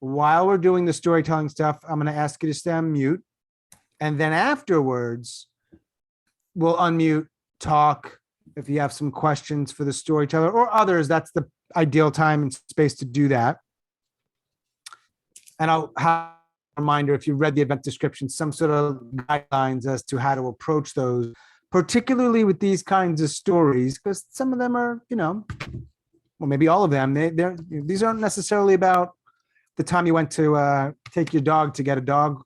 while we're doing the storytelling stuff, I'm going to ask you to stay on mute. And then afterwards, we'll unmute, talk. If you have some questions for the storyteller or others, that's the ideal time and space to do that. And I'll have a reminder, if you read the event description, some sort of guidelines as to how to approach those, particularly with these kinds of stories, because some of them are, well, maybe all of them, these aren't necessarily about the time you went to take your dog to get a dog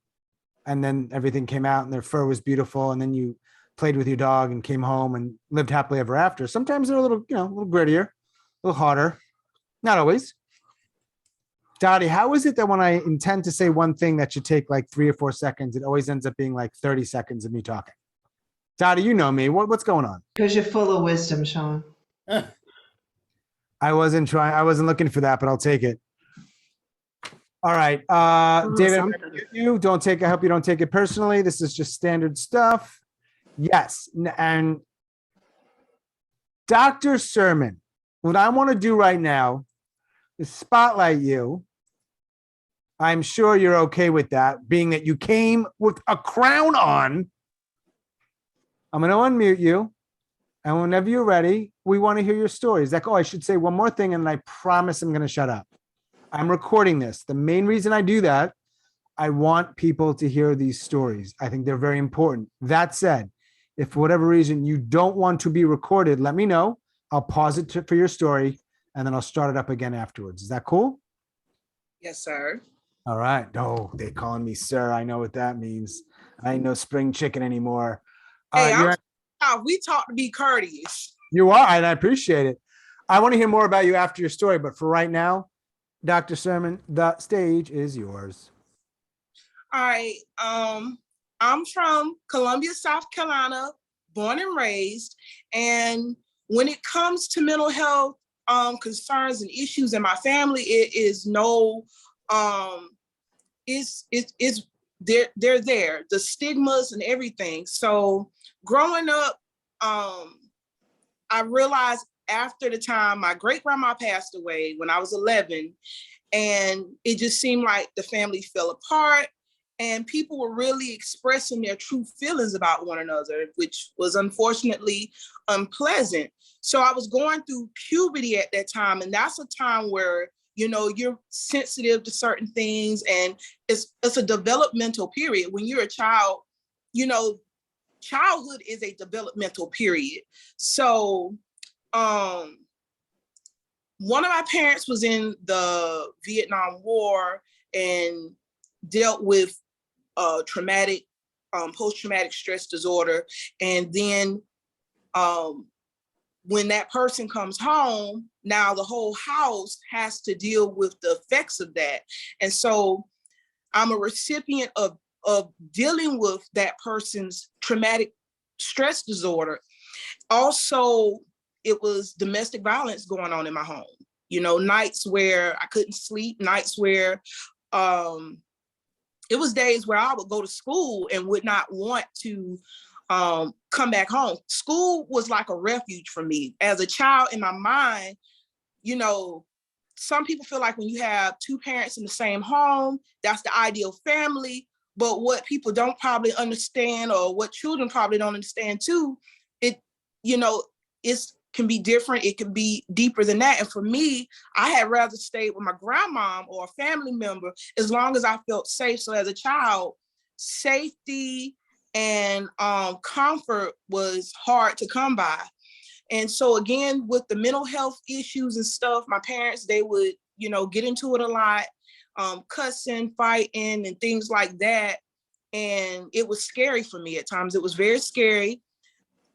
and then everything came out and their fur was beautiful. And then you played with your dog and came home and lived happily ever after. Sometimes they're a little, a little grittier, a little harder. Not always. Dottie, how is it that when I intend to say one thing that should take like 3 or 4 seconds, it always ends up being like 30 seconds of me talking? Dottie, you know me. What's going on? Because you're full of wisdom, Sean. I wasn't looking for that, but I'll take it. All right. David, I hope you don't take it personally. This is just standard stuff. Yes. And Dr. Sermon, what I want to do right now is spotlight you. I'm sure you're okay with that, being that you came with a crown on. I'm going to unmute you. And whenever you're ready, we want to hear your stories. Like, I should say one more thing, and I promise I'm going to shut up. I'm recording this. The main reason I do that, I want people to hear these stories. I think they're very important. That said, if for whatever reason you don't want to be recorded, let me know. I'll pause it for your story, and then I'll start it up again afterwards. Is that cool? Yes, sir. All right. Oh, they're calling me sir. I know what that means. I ain't no spring chicken anymore. Hey, we talk to be courteous. You are, and I appreciate it. I want to hear more about you after your story, but for right now, Dr. Sermon, the stage is yours. All right. I'm from Columbia, South Carolina, born and raised. And when it comes to mental health concerns and issues in my family, it is they're there, the stigmas and everything. So growing up, I realized after the time my great grandma passed away when I was 11, and it just seemed like the family fell apart and people were really expressing their true feelings about one another, which was unfortunately unpleasant. So I was going through puberty at that time, and that's a time where you're sensitive to certain things, and it's a developmental period. When you're a child, childhood is a developmental period. So one of my parents was in the Vietnam War and dealt with traumatic, post-traumatic stress disorder. And then when that person comes home, now the whole house has to deal with the effects of that. And so I'm a recipient of dealing with that person's traumatic stress disorder. Also, it was domestic violence going on in my home. Nights where I couldn't sleep, nights where it was days where I would go to school and would not want to come back home. School was like a refuge for me. As a child, in my mind, some people feel like when you have two parents in the same home, that's the ideal family. But what people don't probably understand, or what children probably don't understand too, it can be different. It can be deeper than that. And for me, I had rather stay with my grandmom or a family member as long as I felt safe. So as a child, safety and comfort was hard to come by. And so again, with the mental health issues and stuff, my parents, they would, get into it a lot, cussing, fighting, and things like that. And it was scary for me at times. It was very scary.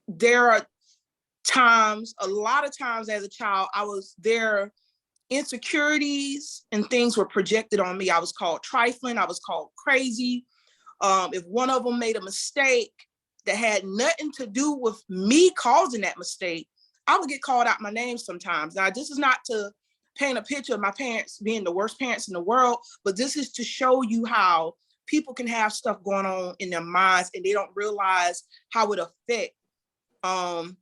There are a lot of times as a child, insecurities and things were projected on me. I was called trifling. I was called crazy. If one of them made a mistake that had nothing to do with me causing that mistake, I would get called out my name sometimes. Now, this is not to paint a picture of my parents being the worst parents in the world, but this is to show you how people can have stuff going on in their minds and they don't realize how it affects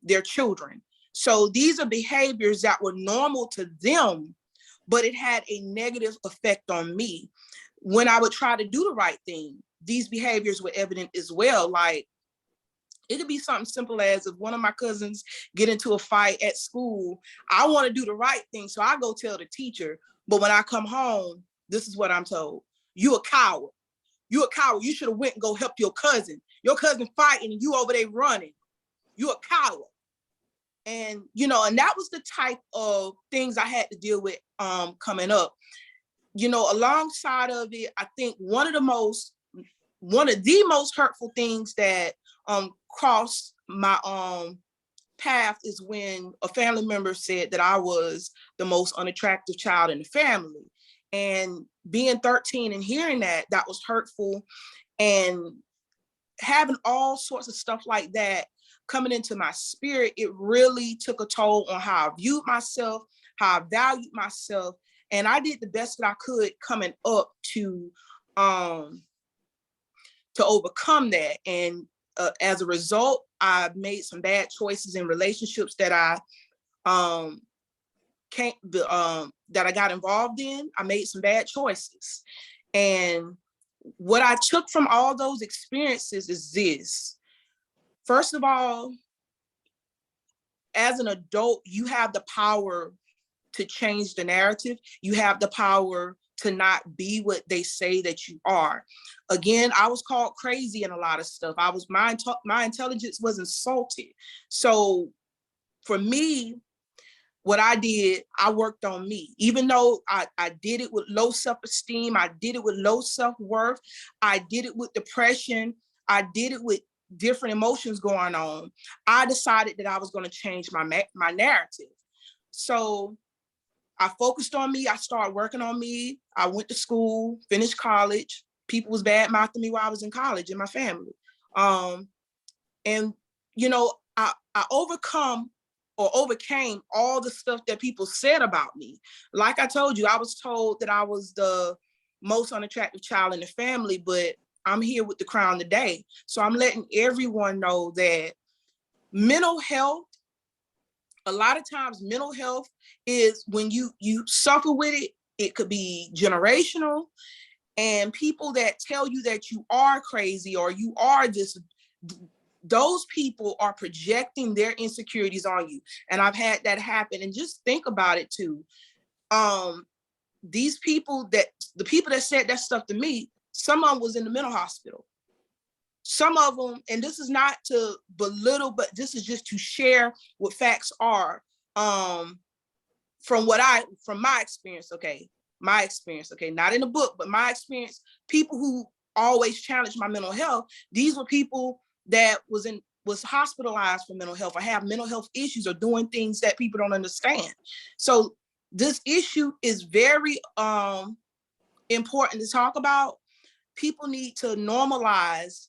their children. So these are behaviors that were normal to them, but it had a negative effect on me. When I would try to do the right thing, these behaviors were evident as well. Like, it could be something simple as if one of my cousins get into a fight at school, I want to do the right thing. So I go tell the teacher, but when I come home, this is what I'm told. You a coward. You a coward. You should have went and go help your cousin. Your cousin fighting and you over there running. You a coward. And, you know, and that was the type of things I had to deal with coming up. You know, alongside of it, I think one of the most hurtful things that crossed my path is when a family member said that I was the most unattractive child in the family. And being 13 and hearing that was hurtful, and having all sorts of stuff like that coming into my spirit, it really took a toll on how I viewed myself, how I valued myself. And I did the best that I could coming up to overcome that. And as a result, I made some bad choices in relationships that I got involved in. I made some bad choices. And what I took from all those experiences is this. First of all, as an adult, you have the power to change the narrative. You have the power to not be what they say that you are. Again, I was called crazy in a lot of stuff. My intelligence was insulted. So for me, what I did, I worked on me. Even though I did it with low self-esteem, I did it with low self-worth, I did it with depression, I did it with different emotions going on, I decided that I was going to change my narrative. So I focused on me. I started working on me. I went to school, finished college. People was bad mouthing me while I was in college in my family. And, you know, I overcame all the stuff that people said about me. Like I told you, I was told that I was the most unattractive child in the family, but I'm here with the crown today. So I'm letting everyone know that mental health, a lot of times mental health is when you suffer with it, it could be generational. And people that tell you that you are crazy or you are this, those people are projecting their insecurities on you. And I've had that happen. And just think about it too. The people that said that stuff to me, some of them was in the mental hospital. Some of them, and this is not to belittle, but this is just to share what facts are from my experience, okay? My experience, okay? Not in the book, but my experience. People who always challenged my mental health, these were people that was hospitalized for mental health or have mental health issues or doing things that people don't understand. So this issue is very important to talk about. People need to normalize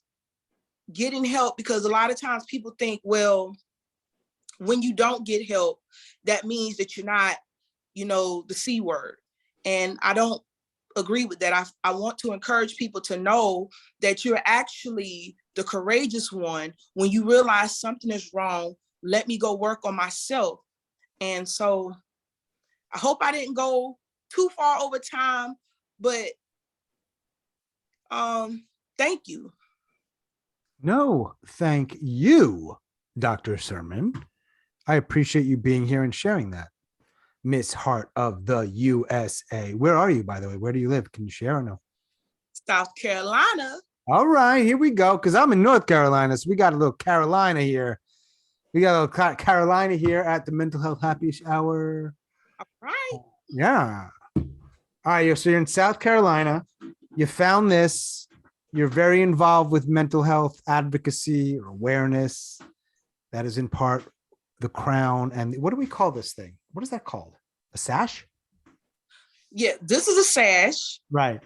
getting help, because a lot of times people think, well, when you don't get help, that means that you're not, you know, the C word. And I don't agree with that. I want to encourage people to know that you're actually the courageous one. When you realize something is wrong, let me go work on myself. And so I hope I didn't go too far over time, but thank you. No, thank you, Dr. Sermon. I appreciate you being here and sharing that. Miss Hart of the USA. Where are you, by the way? Where do you live? Can you share or no? South Carolina. All right, here we go. Because I'm in North Carolina, so we got a little Carolina here. We got a little Carolina here at the Mental Health Happyish Hour. All right. Yeah. All right, so you're in South Carolina. You found this. You're very involved with mental health advocacy or awareness. That is in part the crown. And what do we call this thing? What is that called? A sash? Yeah, this is a sash. Right.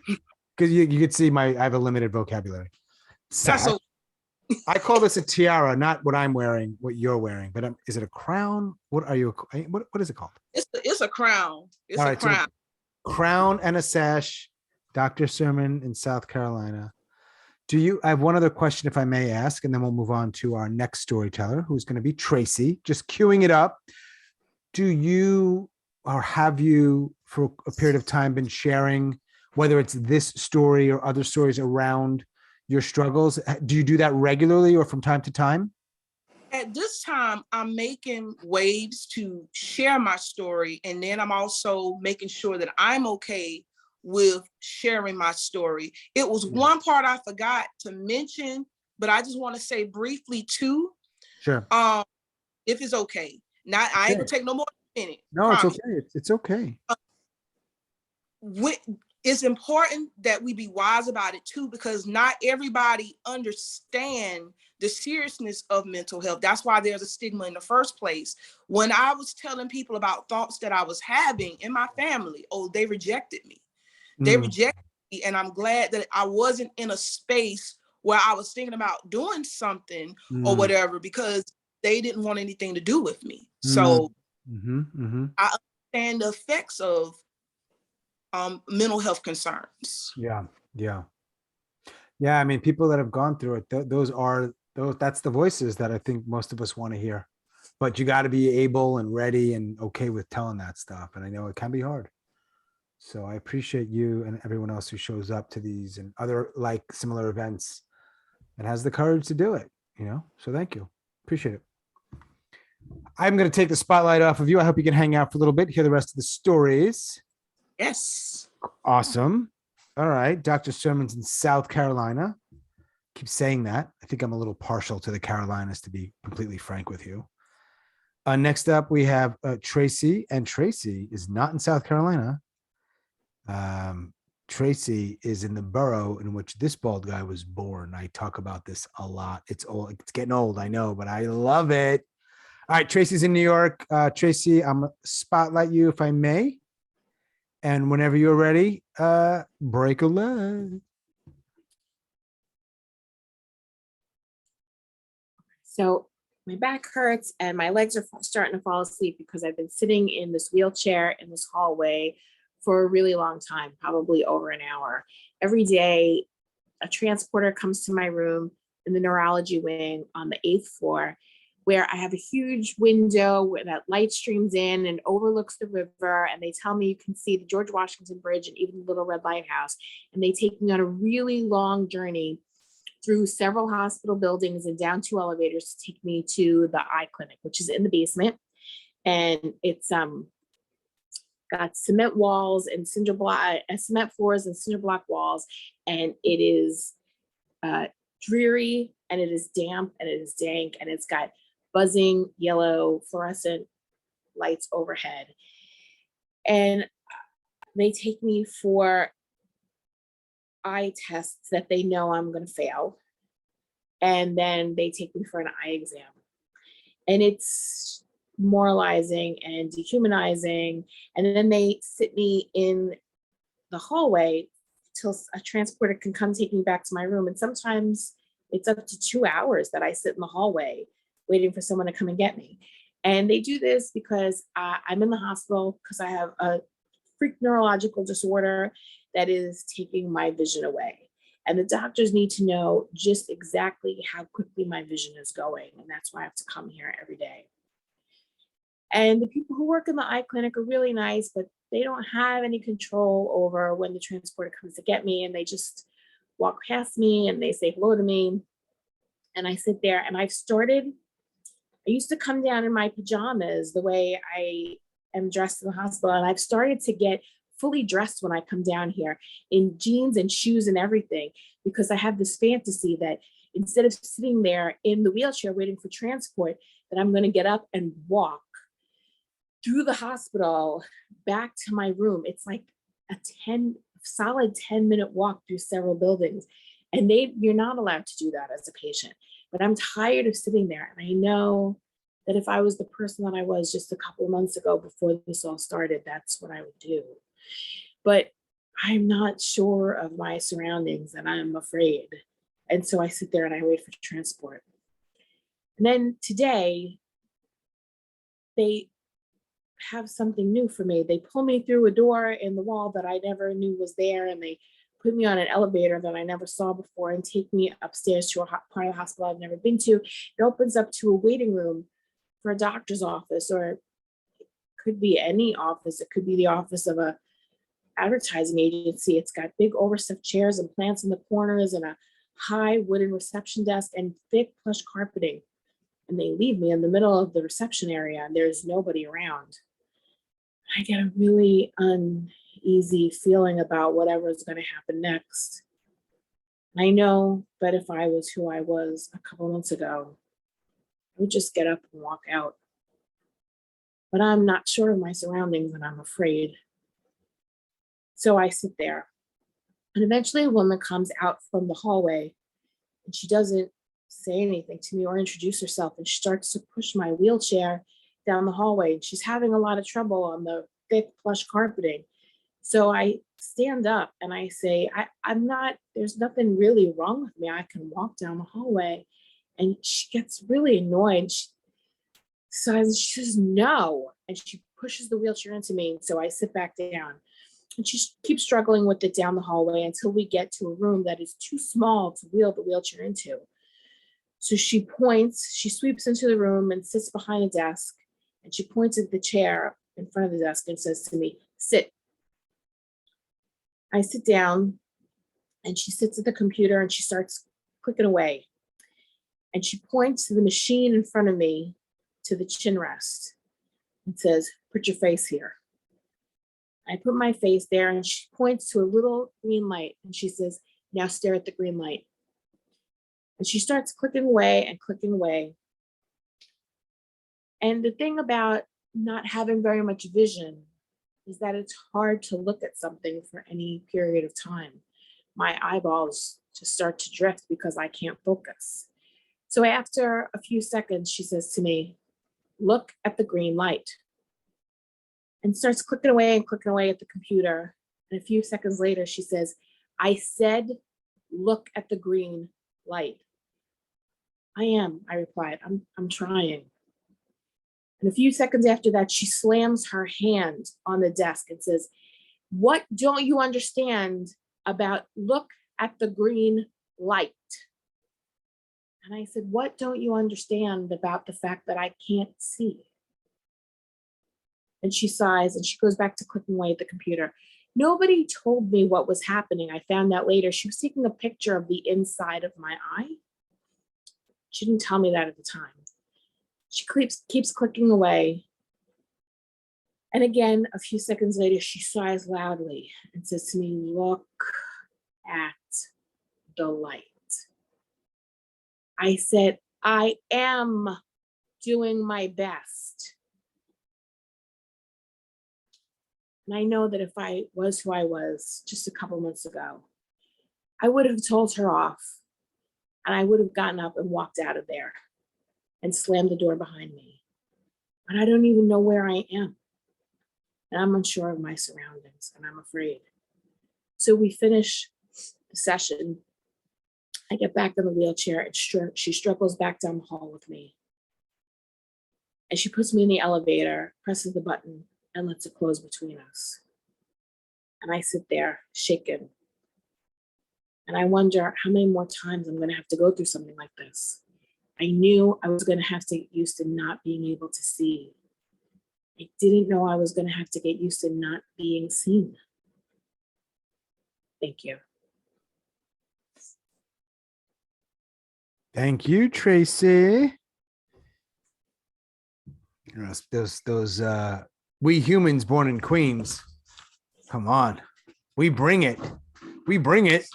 Because you could see I have a limited vocabulary. Sash. I call this a tiara, not what I'm wearing, what you're wearing. But is it a crown? What are you? What is it called? It's a crown. It's All a right, crown. So crown and a sash. Dr. Sermon in South Carolina. I have one other question, if I may ask, and then we'll move on to our next storyteller, who's going to be Tracey. Just queuing it up. or have you for a period of time been sharing, whether it's this story or other stories around your struggles? Do you do that regularly or from time to time? At this time, I'm making waves to share my story. And then I'm also making sure that I'm okay with sharing my story. It was one part I forgot to mention, but I just want to say briefly too, Sure. if it's okay. Not, I ain't gonna take no more than a minute. No, it's Promise. okay. It's okay. It's important that we be wise about it too, because not everybody understand the seriousness of mental health. That's why there's a stigma in the first place. When I was telling people about thoughts that I was having in my family, oh, they rejected me. They rejected me. And I'm glad that I wasn't in a space where I was thinking about doing something or whatever, because they didn't want anything to do with me. So I understand the effects of mental health concerns. Yeah. I mean, people that have gone through it, that's the voices that I think most of us want to hear. But you got to be able and ready and okay with telling that stuff. And I know it can be hard. So I appreciate you and everyone else who shows up to these and other like similar events and has the courage to do it, So thank you. Appreciate it. I'm going to take the spotlight off of you. I hope you can hang out for a little bit, hear the rest of the stories. Yes. Awesome. All right. Dr. Sermon's in South Carolina. Keep saying that. I think I'm a little partial to the Carolinas, to be completely frank with you. Next up, we have Tracey, and Tracey is not in South Carolina. Tracey is in the borough in which this bald guy was born. I talk about this a lot. It's getting old, I know, but I love it. All right, Tracey's in New York. Tracey, I'm gonna spotlight you if I may. And whenever you're ready, break a leg. So my back hurts and my legs are starting to fall asleep because I've been sitting in this wheelchair in this hallway for a really long time, probably over an hour. Every day, a transporter comes to my room in the neurology wing on the 8th floor, where I have a huge window where that light streams in and overlooks the river. And they tell me you can see the George Washington Bridge and even the Little Red Lighthouse. And they take me on a really long journey through several hospital buildings and down 2 elevators to take me to the eye clinic, which is in the basement. And it's got cement walls and cement floors and cinder block walls. And it is dreary, and it is damp, and it is dank, and it's got buzzing yellow fluorescent lights overhead. And they take me for eye tests that they know I'm going to fail. And then they take me for an eye exam. And it's moralizing and dehumanizing. And then they sit me in the hallway till a transporter can come take me back to my room. And sometimes it's up to 2 hours that I sit in the hallway waiting for someone to come and get me. And they do this because I'm in the hospital because I have a freak neurological disorder that is taking my vision away. And the doctors need to know just exactly how quickly my vision is going. And that's why I have to come here every day. And the people who work in the eye clinic are really nice, but they don't have any control over when the transporter comes to get me. And they just walk past me and they say hello to me. And I sit there and I used to come down in my pajamas the way I am dressed in the hospital. And I've started to get fully dressed when I come down here in jeans and shoes and everything, because I have this fantasy that instead of sitting there in the wheelchair waiting for transport, that I'm going to get up and walk through the hospital back to my room. It's like a solid 10-minute walk through several buildings. And you're not allowed to do that as a patient. But I'm tired of sitting there. And I know that if I was the person that I was just a couple of months ago before this all started, that's what I would do. But I'm not sure of my surroundings and I'm afraid. And so I sit there and I wait for transport. And then today, they have something new for me. They pull me through a door in the wall that I never knew was there, and they put me on an elevator that I never saw before and take me upstairs to a part of the hospital I've never been to. It opens up to a waiting room for a doctor's office, or it could be any office. It could be the office of a advertising agency. It's got big overstuffed chairs and plants in the corners and a high wooden reception desk and thick plush carpeting. And they leave me in the middle of the reception area and there's nobody around. I get a really uneasy feeling about whatever is going to happen next. I know that if I was who I was a couple months ago, I would just get up and walk out. But I'm not sure of my surroundings and I'm afraid. So I sit there. And eventually a woman comes out from the hallway and she doesn't say anything to me or introduce herself. And she starts to push my wheelchair down the hallway. And she's having a lot of trouble on the thick plush carpeting. So I stand up and I say, there's nothing really wrong with me. I can walk down the hallway. And she gets really annoyed. She says, no. And she pushes the wheelchair into me. And so I sit back down. And she keeps struggling with it down the hallway until we get to a room that is too small to wheel the wheelchair into. So she sweeps into the room and sits behind a desk. And she points at the chair in front of the desk and says to me, sit. I sit down and she sits at the computer and she starts clicking away. And she points to the machine in front of me to the chin rest and says, put your face here. I put my face there and she points to a little green light and she says, now stare at the green light. And she starts clicking away and clicking away. And the thing about not having very much vision is that it's hard to look at something for any period of time. My eyeballs just start to drift because I can't focus. So after a few seconds, she says to me, look at the green light. And starts clicking away at the computer. And a few seconds later, she says, I said, look at the green light. I replied, I'm trying. And a few seconds after that, she slams her hand on the desk and says, what don't you understand about look at the green light? And I said, what don't you understand about the fact that I can't see? And she sighs and she goes back to clicking away at the computer. Nobody told me what was happening. I found out later. She was taking a picture of the inside of my eye. She didn't tell me that at the time. She keeps clicking away. And again, a few seconds later, she sighs loudly and says to me, look at the light. I said, I am doing my best. And I know that if I was who I was just a couple months ago, I would have told her off and I would have gotten up and walked out of there and slammed the door behind me. But I don't even know where I am. And I'm unsure of my surroundings and I'm afraid. So we finish the session. I get back in the wheelchair and she struggles back down the hall with me. And she puts me in the elevator, presses the button, and lets it close between us. And I sit there shaken. And I wonder how many more times I'm going to have to go through something like this. I knew I was going to have to get used to not being able to see. I didn't know I was going to have to get used to not being seen. Thank you. Thank you, Tracey. Those we humans born in Queens. Come on. We bring it. We bring it.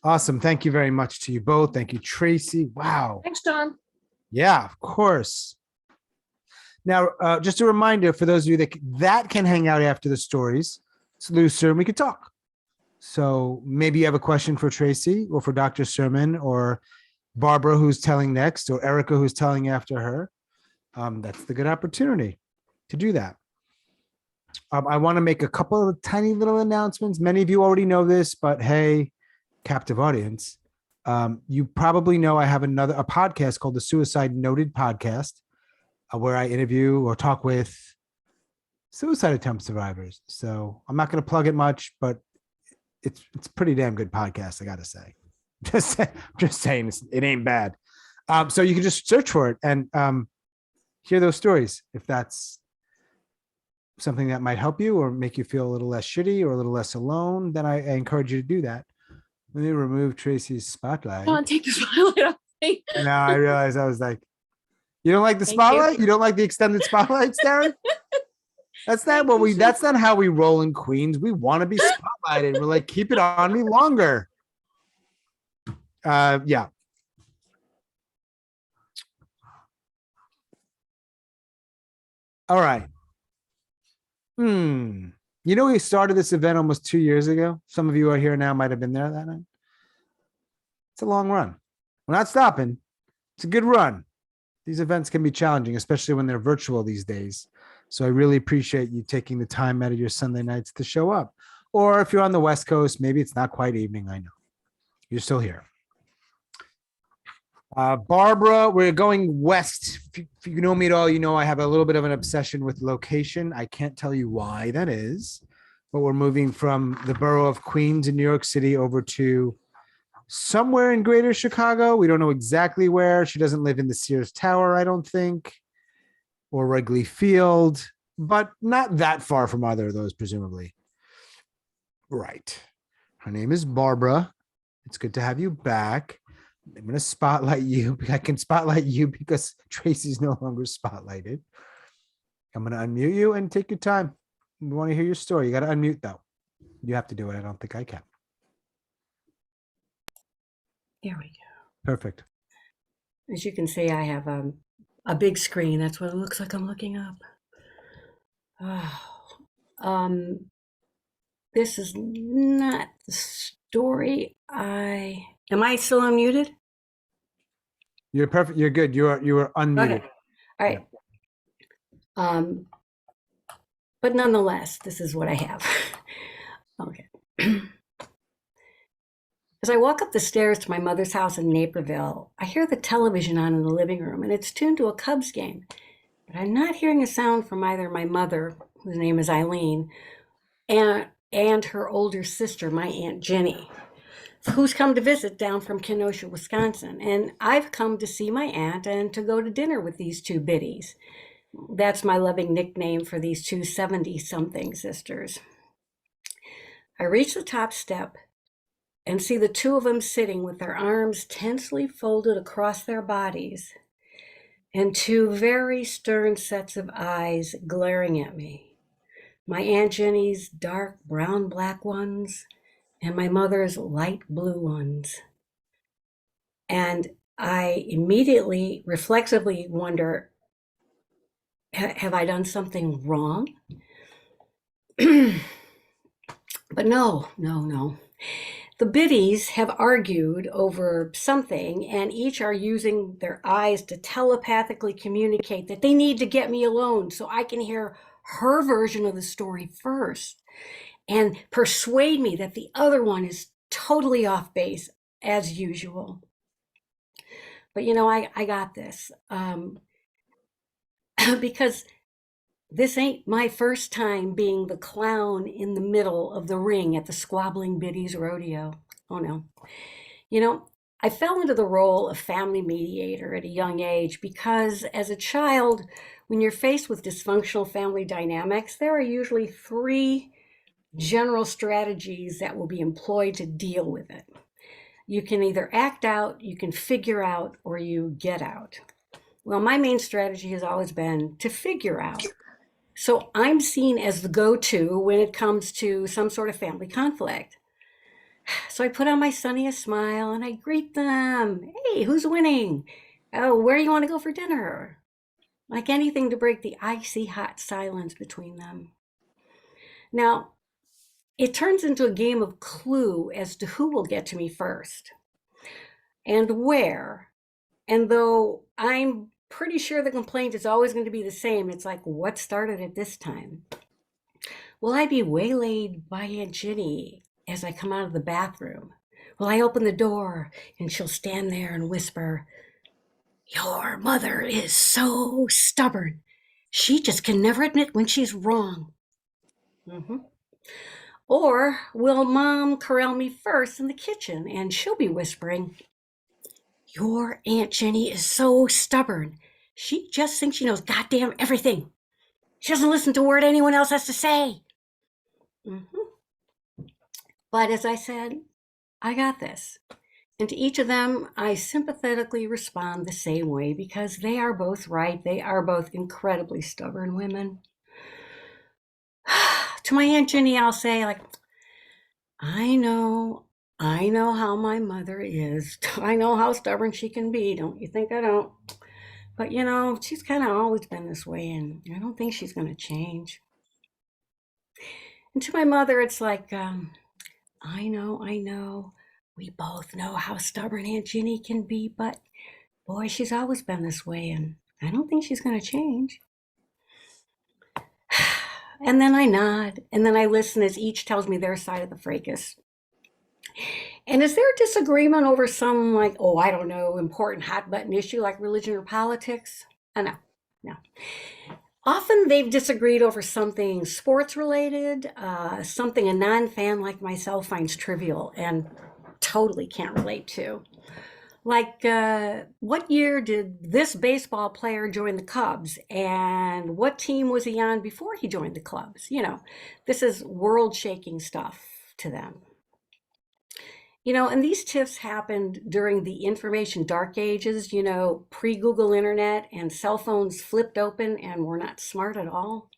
Awesome. Thank you very much to you both. Thank you, Tracey. Wow. Thanks, John. Yeah, of course. Now, just a reminder for those of you that can hang out after the stories, it's looser and we could talk. So maybe you have a question for Tracey or for Dr. Sermon or Barbara, who's telling next, or Erica, who's telling after her. That's the good opportunity to do that. I want to make a couple of tiny little announcements. Many of you already know this, but hey, captive audience, you probably know I have a podcast called the Suicide Noted Podcast, where I interview or talk with suicide attempt survivors. So I'm not going to plug it much, but it's pretty damn good podcast, I got to say. Just saying, it ain't bad. So you can just search for it and hear those stories if that's something that might help you or make you feel a little less shitty or a little less alone, then I encourage you to do that. Let me remove Tracey's spotlight. Don't take the spotlight off me. Now I realized I was like, you don't like the Thank you. spotlight? You don't like the extended spotlight, Starin? That's not what we, that's not how we roll in Queens. We want to be spotlighted. We're like, keep it on me longer. Yeah. All right. You know, we started this event almost 2 years ago. Some of you are here now, might have been there that night. It's a long run. We're not stopping. It's a good run. These events can be challenging, especially when they're virtual these days. So I really appreciate you taking the time out of your Sunday nights to show up. Or if you're on the West Coast, maybe it's not quite evening. I know you're still here. Barbara, we're going west. If you know me at all, you know I have a little bit of an obsession with location. I can't tell you why that is, but we're moving from the borough of Queens in New York City over to somewhere in greater Chicago. We don't know exactly where. She doesn't live in the Sears Tower, I don't think, or Wrigley Field, but not that far from either of those, presumably. Right. Her name is Barbara. It's good to have you back. I'm going to spotlight you. I can spotlight you because Tracey's no longer spotlighted. I'm going to unmute you and take your time. We want to hear your story. You got to unmute, though. You have to do it. I don't think I can. There we go. Perfect. As you can see, I have a big screen. That's what it looks like I'm looking up. Oh, this is not the story. Am I still unmuted? You're perfect. You're good. You are unmuted. Okay. All right. But nonetheless, this is what I have. Okay. As I walk up the stairs to my mother's house in Naperville, I hear the television on in the living room, and it's tuned to a Cubs game. But I'm not hearing a sound from either my mother, whose name is Eileen, and her older sister, my Aunt Jenny, who's come to visit down from Kenosha, Wisconsin. And I've come to see my aunt and to go to dinner with these two biddies. That's my loving nickname for these two 70-something sisters. I reach the top step and see the two of them sitting with their arms tensely folded across their bodies and two very stern sets of eyes glaring at me. My Aunt Jenny's dark brown-black ones and my mother's light blue ones. And I immediately reflexively wonder, have I done something wrong? But no. The biddies have argued over something, and each are using their eyes to telepathically communicate that they need to get me alone so I can hear her version of the story first and persuade me that the other one is totally off base as usual. But you know, I got this because this ain't my first time being the clown in the middle of the ring at the Squabbling Biddies rodeo. Oh no. You know, I fell into the role of family mediator at a young age because as a child, when you're faced with dysfunctional family dynamics, there are usually 3 general strategies that will be employed to deal with it. You can either act out, you can figure out, or you get out. Well, my main strategy has always been to figure out. So I'm seen as the go-to when it comes to some sort of family conflict. So I put on my sunniest smile and I greet them. Hey, who's winning? Oh, where do you want to go for dinner? Like anything to break the icy hot silence between them. Now, it turns into a game of clue as to who will get to me first and where. And though I'm pretty sure the complaint is always going to be the same, it's like, what started it this time? Will I be waylaid by Aunt Jenny as I come out of the bathroom? Will I open the door and she'll stand there and whisper, your mother is so stubborn. She just can never admit when she's wrong. Or will Mom corral me first in the kitchen and she'll be whispering, your Aunt Jenny is so stubborn. She just thinks she knows goddamn everything. She doesn't listen to a word anyone else has to say. But as I said, I got this. And to each of them, I sympathetically respond the same way because they are both right. They are both incredibly stubborn women. To my Aunt Ginny, I'll say, like, I know how my mother is. I know how stubborn she can be. Don't you think I don't? But, you know, she's kind of always been this way, and I don't think she's going to change. And to my mother, it's like, I know. We both know how stubborn Aunt Ginny can be, but boy, she's always been this way, and I don't think she's going to change. And then I nod, and then I listen as each tells me their side of the fracas. And is there a disagreement over some, like, oh, I don't know, important hot button issue like religion or politics? No. Often they've disagreed over something sports related, something a non-fan like myself finds trivial and totally can't relate to. Like, what year did this baseball player join the Cubs, and what team was he on before he joined the Cubs? You know, this is world-shaking stuff to them. You know, and these tiffs happened during the information dark ages, you know, pre-Google internet, and cell phones flipped open and were not smart at all.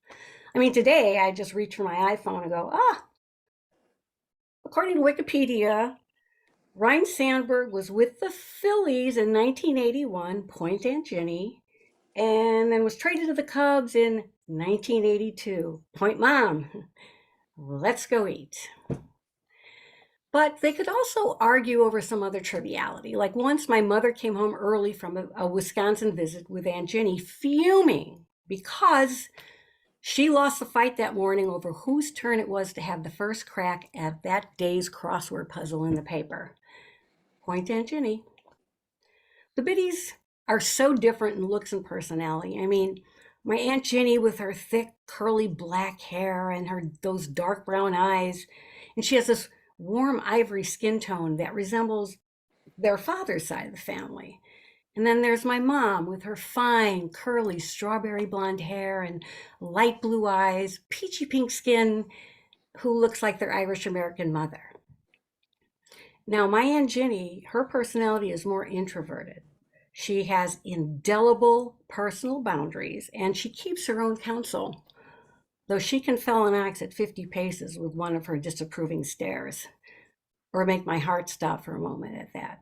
I mean, today I just reach for my iPhone and go, according to Wikipedia, Ryne Sandberg was with the Phillies in 1981, point Aunt Ginny, and then was traded to the Cubs in 1982, point Mom. Let's go eat. But they could also argue over some other triviality. Like once my mother came home early from a Wisconsin visit with Aunt Ginny, fuming because she lost the fight that morning over whose turn it was to have the first crack at that day's crossword puzzle in the paper. Point Aunt Ginny. The Biddies are so different in looks and personality. I mean, my Aunt Ginny with her thick, curly black hair and those dark brown eyes, and she has this warm ivory skin tone that resembles their father's side of the family. And then there's my mom with her fine, curly, strawberry blonde hair and light blue eyes, peachy pink skin, who looks like their Irish American mother. Now, my Aunt Ginny, her personality is more introverted. She has indelible personal boundaries, and she keeps her own counsel, though she can fell an ox at 50 paces with one of her disapproving stares, or make my heart stop for a moment at that.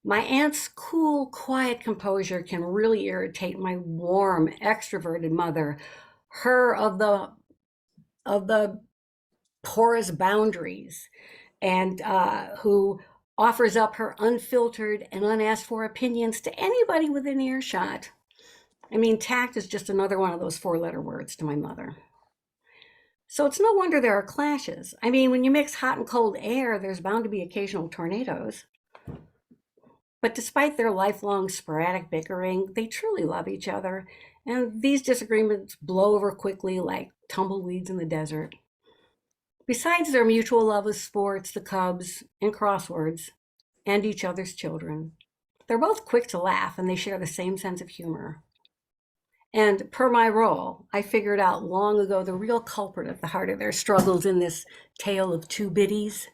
My aunt's cool, quiet composure can really irritate my warm, extroverted mother, her of the porous boundaries, and who offers up her unfiltered and unasked for opinions to anybody within earshot. I mean, tact is just another one of those four-letter words to my mother. So it's no wonder there are clashes. I mean, when you mix hot and cold air, there's bound to be occasional tornadoes. But despite their lifelong sporadic bickering, they truly love each other, and these disagreements blow over quickly like tumbleweeds in the desert. Besides their mutual love of sports, the Cubs, and crosswords, and each other's children, they're both quick to laugh, and they share the same sense of humor. And per my role, I figured out long ago the real culprit at the heart of their struggles in this tale of two biddies.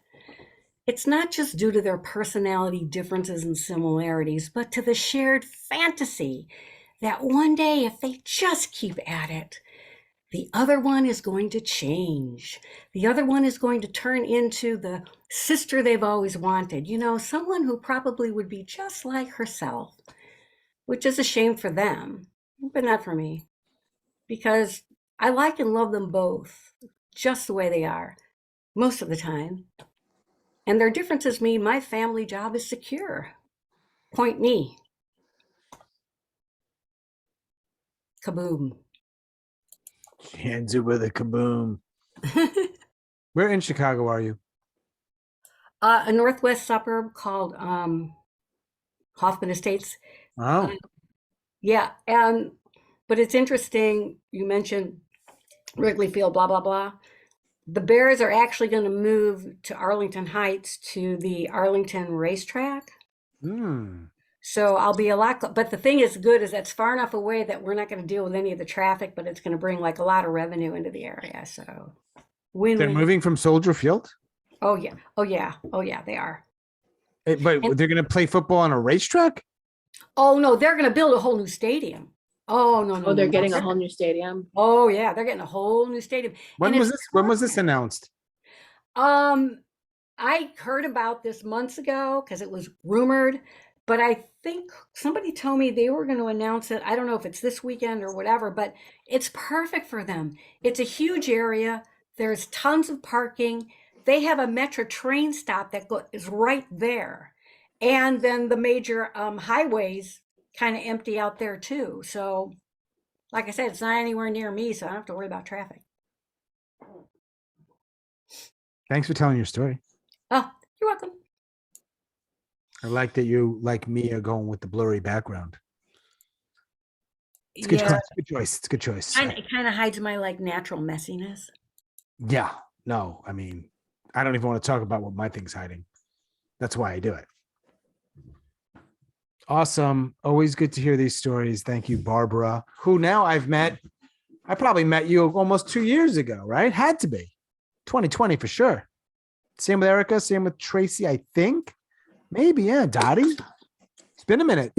It's not just due to their personality differences and similarities, but to the shared fantasy that one day, if they just keep at it, the other one is going to change. The other one is going to turn into the sister they've always wanted. You know, someone who probably would be just like herself, which is a shame for them, but not for me, because I like and love them both just the way they are most of the time. And their differences mean my family job is secure. Point me. Kaboom. She ends it with a kaboom. Where in Chicago are you? A northwest suburb called Hoffman Estates. Oh. Yeah, but it's interesting, you mentioned Wrigley Field, blah, blah, blah. The Bears are actually going to move to Arlington Heights to the Arlington racetrack. So I'll be a lot, but the thing is good is that's far enough away that we're not going to deal with any of the traffic, but it's going to bring like a lot of revenue into the area. So They're win-win. moving from Soldier Field, Oh yeah. Oh yeah. Oh yeah, they are. but And- they're going to play football on a racetrack. Oh no, they're going to build a whole new stadium. Oh no, no, Oh, they're no, getting a no. whole new stadium. Oh yeah, they're getting a whole new stadium. When And was it's this? When was this perfect. announced? I heard about this months ago because it was rumored, but I think somebody told me they were going to announce it. I don't know if it's this weekend or whatever, but it's perfect for them. It's a huge area. There's tons of parking. They have a metro train stop that is right there. And then the major highways kind of empty out there too. So, like I said, it's not anywhere near me, so I don't have to worry about traffic. Thanks for telling your story. Oh, you're welcome. I like that you, like me, are going with the blurry background. It's a good Yeah, choice. Good choice. It's a good choice. it kind of hides my like natural messiness. Yeah. No, I mean, I don't even want to talk about what my thing's hiding. That's why I do it. Awesome. Always good to hear these stories. Thank you, Barbara, who now I've met. I probably met you almost 2 years ago, right? Had to be 2020 for sure. Same with Erica. Same with Tracey, I think. Maybe, yeah. Dottie. It's been a minute.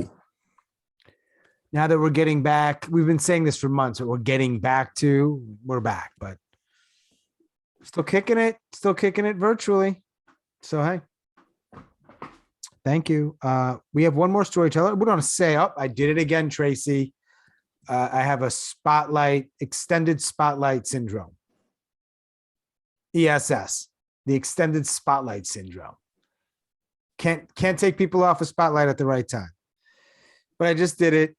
Now that we're getting back, we've been saying this for months, but we're back, but still kicking it virtually. So, hey, thank you. We have one more storyteller. We're going to say, I did it again, Tracey. I have a extended spotlight syndrome. ESS, the extended spotlight syndrome. Can't take people off a spotlight at the right time. But I just did it.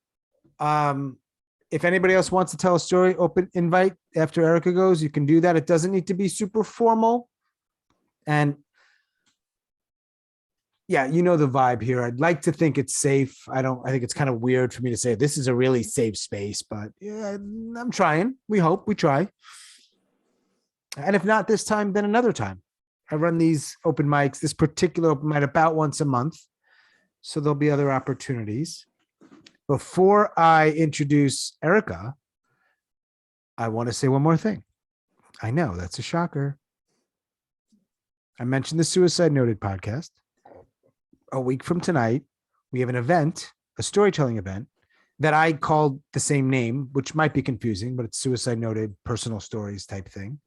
If anybody else wants to tell a story, open invite after Erica goes, you can do that. It doesn't need to be super formal. And yeah, you know the vibe here. I'd like to think it's safe. I think it's kind of weird for me to say this is a really safe space, but yeah, I'm trying. We hope we try. And if not this time, then another time. I run these open mics, this particular open mic about once a month. So there'll be other opportunities. Before I introduce Erica, I want to say one more thing. I know that's a shocker. I mentioned the Suicide Noted podcast. A week from tonight, we have an event, a storytelling event that I called the same name, which might be confusing, but it's Suicide Noted personal stories type thing.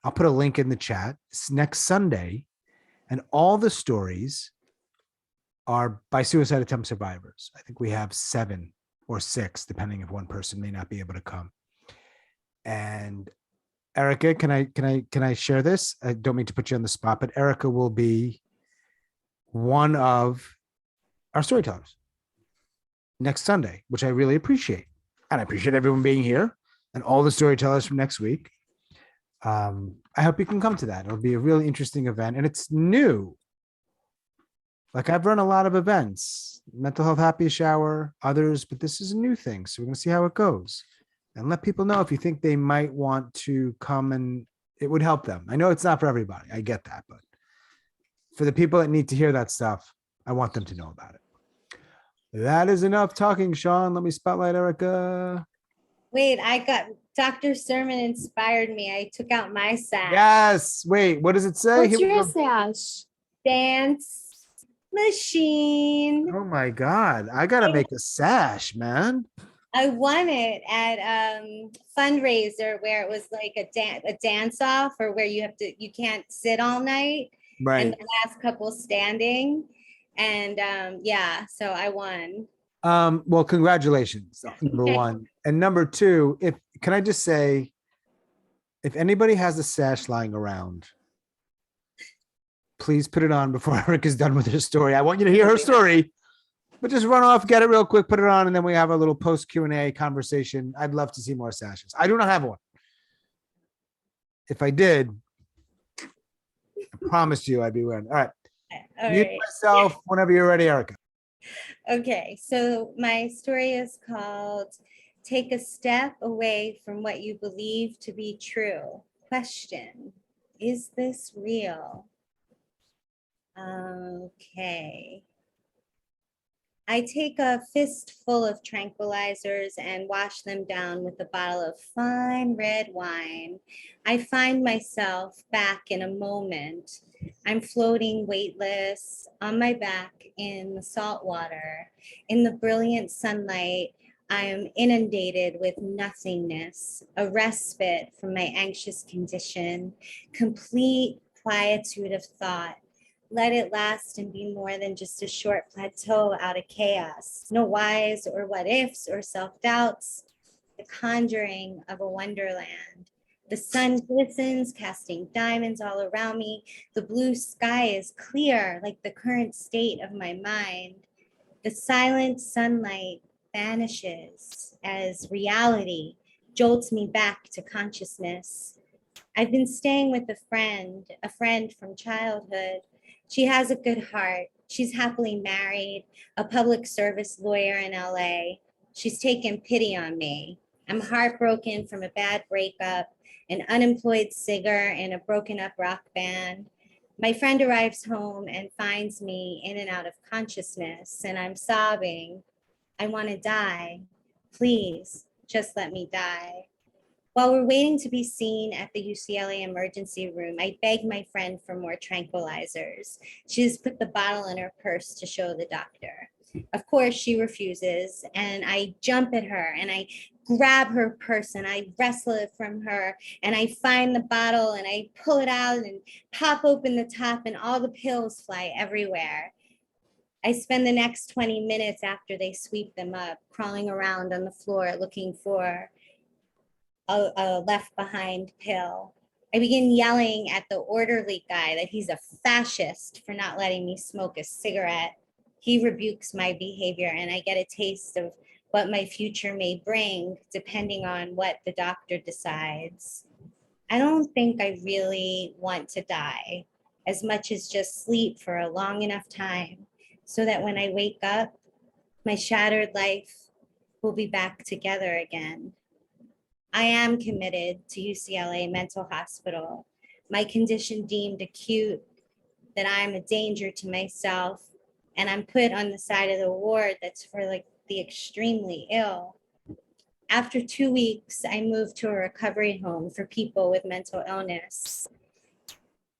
I'll put a link in the chat. It's next Sunday, and all the stories are by suicide attempt survivors. I think we have 7 or 6, depending if one person may not be able to come. And Erica, can I share this? I don't mean to put you on the spot, but Erica will be one of our storytellers next Sunday, which I really appreciate. And I appreciate everyone being here and all the storytellers from next week. I hope you can come to that. It'll be a really interesting event, and it's new. Like, I've run a lot of events, mental health happy hour, others, but this is a new thing. So we're going to see how it goes and let people know if you think they might want to come, and it would help them. I know it's not for everybody. I get that, but for the people that need to hear that stuff, I want them to know about it. That is enough talking, Sean. Let me spotlight Erica. Wait, Dr. Sermon inspired me. I took out my sash. Yes. Wait, what does it say? What's Here we your go. sash? Dance machine. Oh my God. I got to make a sash, man. I won it at fundraiser where it was like a dance off, or where you can't sit all night. Right. And the last couple standing. And yeah, so I won. Well, congratulations, number one. And number two, can I just say, if anybody has a sash lying around, please put it on before Eric is done with her story. I want you to hear her story, but just run off, get it real quick, put it on, and then we have a little post Q&A conversation. I'd love to see more sashes. I do not have one. If I did, I promise you I'd be wearing. All right. All Mute right. myself whenever you're ready, Erica. Okay, so my story is called Take a Step Away from What You Believe to Be True. Question, is this real? Okay. I take a fistful of tranquilizers and wash them down with a bottle of fine red wine. I find myself back in a moment. I'm floating weightless on my back in the salt water. In the brilliant sunlight, I am inundated with nothingness, a respite from my anxious condition, complete quietude of thought. Let it last and be more than just a short plateau out of chaos. No whys or what ifs or self-doubts. The conjuring of a wonderland. The sun glistens, casting diamonds all around me. The blue sky is clear, like the current state of my mind. The silent sunlight vanishes as reality jolts me back to consciousness. I've been staying with a friend from childhood. She has a good heart. She's happily married, a public service lawyer in LA. She's taken pity on me. I'm heartbroken from a bad breakup, an unemployed singer in a broken up rock band. My friend arrives home and finds me in and out of consciousness, and I'm sobbing. I want to die. Please, just let me die. While we're waiting to be seen at the UCLA emergency room, I beg my friend for more tranquilizers. She has put the bottle in her purse to show the doctor. Of course, she refuses, and I jump at her and I grab her purse and I wrestle it from her, and I find the bottle and I pull it out and pop open the top, and all the pills fly everywhere. I spend the next 20 minutes after they sweep them up, crawling around on the floor looking for a left behind pill. I begin yelling at the orderly guy that he's a fascist for not letting me smoke a cigarette. He rebukes my behavior, and I get a taste of what my future may bring, depending on what the doctor decides. I don't think I really want to die as much as just sleep for a long enough time so that when I wake up, my shattered life will be back together again. I am committed to UCLA Mental Hospital. My condition deemed acute, that I'm a danger to myself, and I'm put on the side of the ward that's for like the extremely ill. After 2 weeks, I moved to a recovery home for people with mental illness.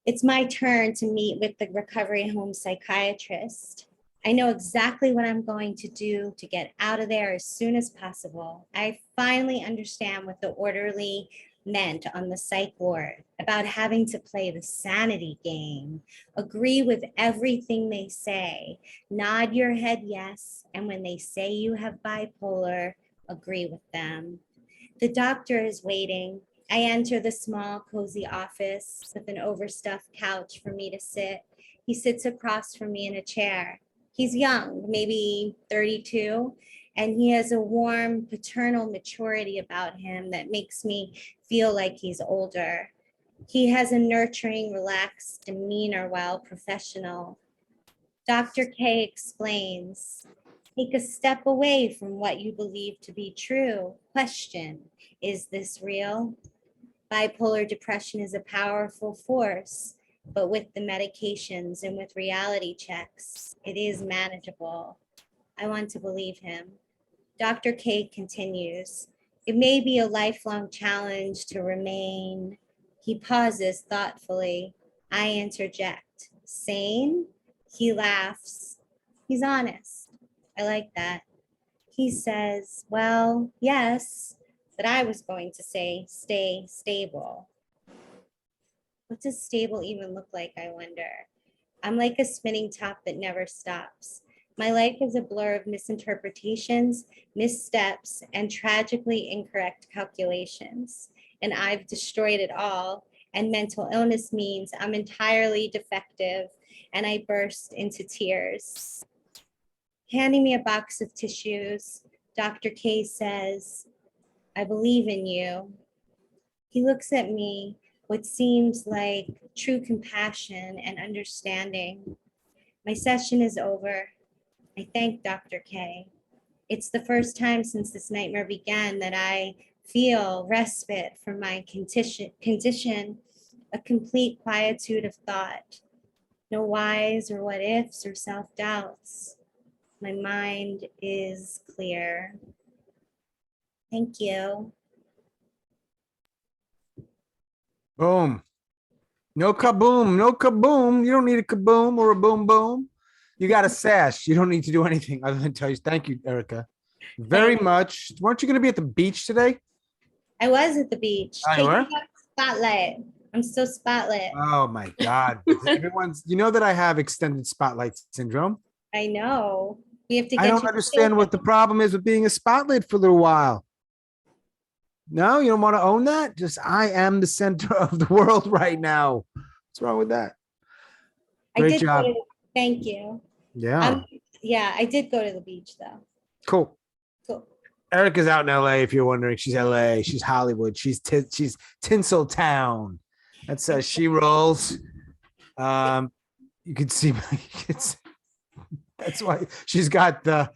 It's my turn to meet with the recovery home psychiatrist. I know exactly what I'm going to do to get out of there as soon as possible. I finally understand what the orderly meant on the psych ward about having to play the sanity game, agree with everything they say, nod your head yes, and when they say you have bipolar, agree with them. The doctor is waiting. I enter the small, cozy office with an overstuffed couch for me to sit. He sits across from me in a chair. He's young, maybe 32, and he has a warm paternal maturity about him that makes me feel like he's older. He has a nurturing, relaxed demeanor while professional. Dr. K explains, take a step away from what you believe to be true. Question, is this real? Bipolar depression is a powerful force, but with the medications and with reality checks, it is manageable. I want to believe him. Dr. K continues, it may be a lifelong challenge to remain. He pauses thoughtfully. I interject, sane? He laughs. He's honest. I like that. He says, well, yes, but I was going to say stay stable. What does stable even look like, I wonder? I'm like a spinning top that never stops. My life is a blur of misinterpretations, missteps, and tragically incorrect calculations. And I've destroyed it all. And mental illness means I'm entirely defective, and I burst into tears. Handing me a box of tissues, Dr. K says, I believe in you. He looks at me, what seems like true compassion and understanding. My session is over. I thank Dr. K. It's the first time since this nightmare began that I feel respite from my condition, a complete quietude of thought. No whys or what ifs or self-doubts. My mind is clear. Thank you. Boom. No kaboom, no kaboom. You don't need a kaboom or a boom boom. You got a sash. You don't need to do anything other than tell you. Thank you, Erica, very much. Weren't you going to be at the beach today? I was at the beach. Oh, you Taking were? up spotlight. I'm so spotlit. Oh my God. Everyone's, you know that I have extended spotlight syndrome. I know. We have to get I don't you understand what the problem is with being a spotlight for a little while. No, you don't want to own that? Just I am the center of the world right now. What's wrong with that? I Great did job. thank you. Yeah. Yeah, I did go to the beach though. Cool. Cool. Erica's out in LA. If you're wondering, she's LA. She's Hollywood. She's Tinseltown. That's how she rolls. You can see that's why she's got the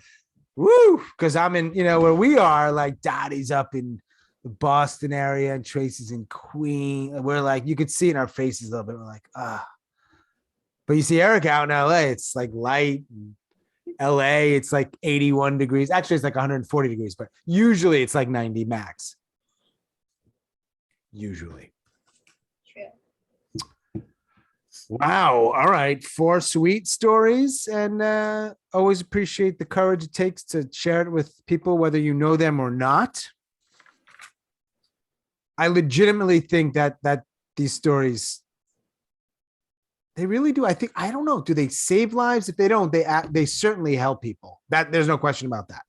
woo. Because I'm in, where we are. Like Dottie's up in the Boston area and Tracy's in Queen. We're like, you could see in our faces a little bit. We're like, ah. But you see Erica out in LA. It's like light. LA, it's like 81 degrees. Actually, it's like 140 degrees, but usually it's like 90 max. Usually. True. Wow. All right. 4 sweet stories. And always appreciate the courage it takes to share it with people, whether you know them or not. I legitimately think that these stories, they really do. I think, I don't know. Do they save lives? If they don't, they certainly help people. That there's no question about that.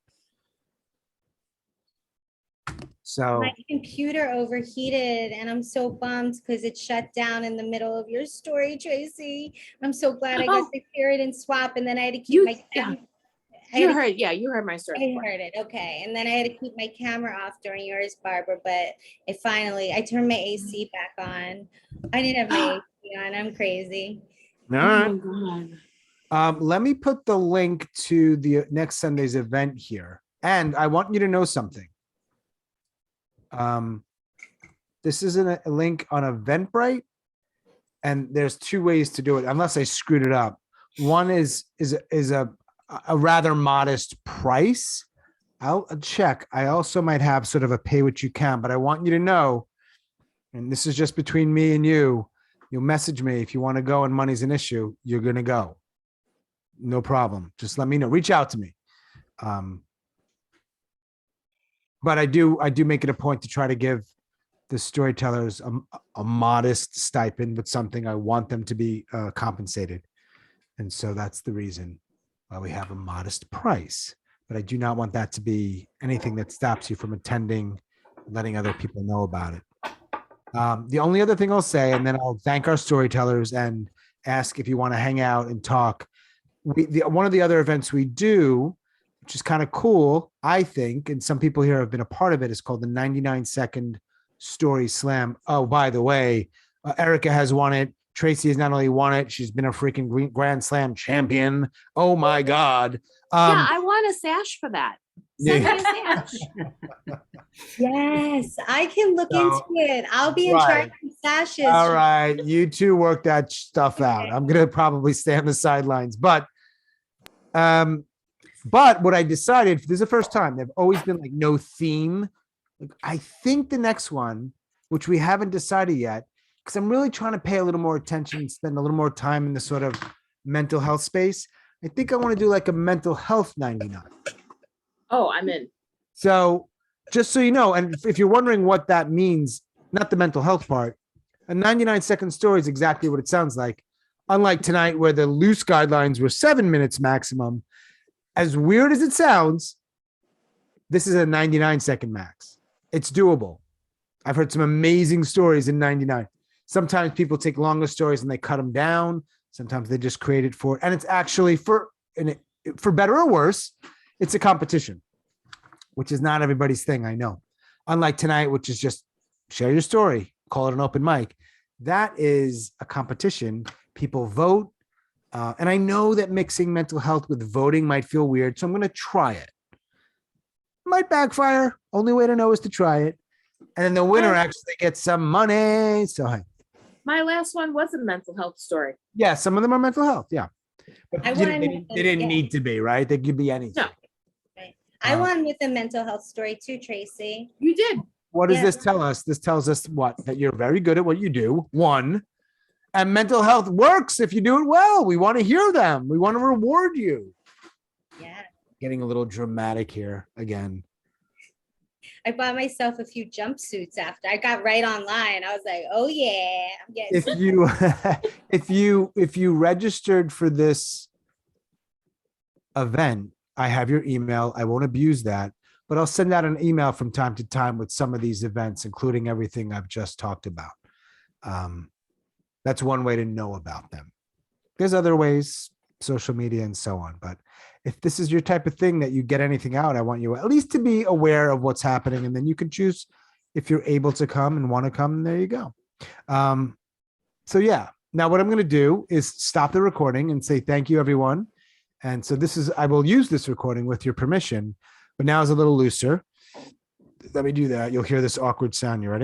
So My computer overheated and I'm so bummed because it shut down in the middle of your story, Tracy. I'm so glad I got to hear it and swap, and then I had to keep my camera. You heard my story. I heard it. Okay. And then I had to keep my camera off during yours, Barbara, but I turned my AC back on. I didn't have my AC on. I'm crazy. all right. Let me put the link to the next Sunday's event here. And I want you to know something. This isn't a link on Eventbrite, and there's 2 ways to do it, unless I screwed it up. One is a rather modest price. I'll check. I also might have sort of a pay what you can, but I want you to know, and this is just between me and you, you'll message me if you want to go and money's an issue, you're going to go. No problem. Just let me know. Reach out to me. But I do make it a point to try to give the storytellers a modest stipend, but something I want them to be compensated. And so that's the reason why we have a modest price. But I do not want that to be anything that stops you from attending, letting other people know about it. The only other thing I'll say, and then I'll thank our storytellers and ask if you want to hang out and talk. One of the other events we do, which is kind of cool, I think, and some people here have been a part of it, is called the 99-second Story Slam. Oh, by the way, Erica has won it. Tracy has not only won it, she's been a freaking Grand Slam champion. Oh my God. Yeah, I want a sash for that. Send me a sash. Yes, I can look into it. I'll be in charge of sashes. All right. You two work that stuff out. I'm going to probably stay on the sidelines, but what I decided, this is the first time, they've always been like no theme. Like, I think the next one, which we haven't decided yet, because I'm really trying to pay a little more attention and spend a little more time in the sort of mental health space. I think I want to do like a mental health 99. Oh, I'm in. So just so you know, and if you're wondering what that means, not the mental health part, a 99-second story is exactly what it sounds like. Unlike tonight, where the loose guidelines were 7 minutes maximum, as weird as it sounds, this is a 99-second max. It's doable. I've heard some amazing stories in 99. Sometimes people take longer stories and they cut them down. Sometimes they just create it for, and it's actually for better or worse, it's a competition, which is not everybody's thing, I know. Unlike tonight, which is just share your story, call it an open mic. That is a competition. People vote. And I know that mixing mental health with voting might feel weird, so I'm going to try it. Might backfire. Only way to know is to try it. And then the winner actually gets some money. So, hey. My last one was a mental health story. Yeah, some of them are mental health. Yeah. But I you wanted didn't- they didn't yeah. need to be, right? They could be anything. No. I Uh, won with a mental health story too, Tracy. You did. What does Yeah. this tell us? This tells us what? That you're very good at what you do. One, and mental health works if you do it well. We want to hear them. We want to reward you. Yeah. Getting a little dramatic here again. I bought myself a few jumpsuits after I got right online. I was like, oh yeah, I'm getting If you if you registered for this event, I have your email. I won't abuse that, but I'll send out an email from time to time with some of these events, including everything I've just talked about. That's one way to know about them. There's other ways, social media and so on. But if this is your type of thing that you get anything out, I want you at least to be aware of what's happening. And then you can choose if you're able to come and want to come. There you go. So yeah, now what I'm going to do is stop the recording and say, thank you, everyone. And so I will use this recording with your permission, but now it's a little looser. Let me do that. You'll hear this awkward sound. You ready?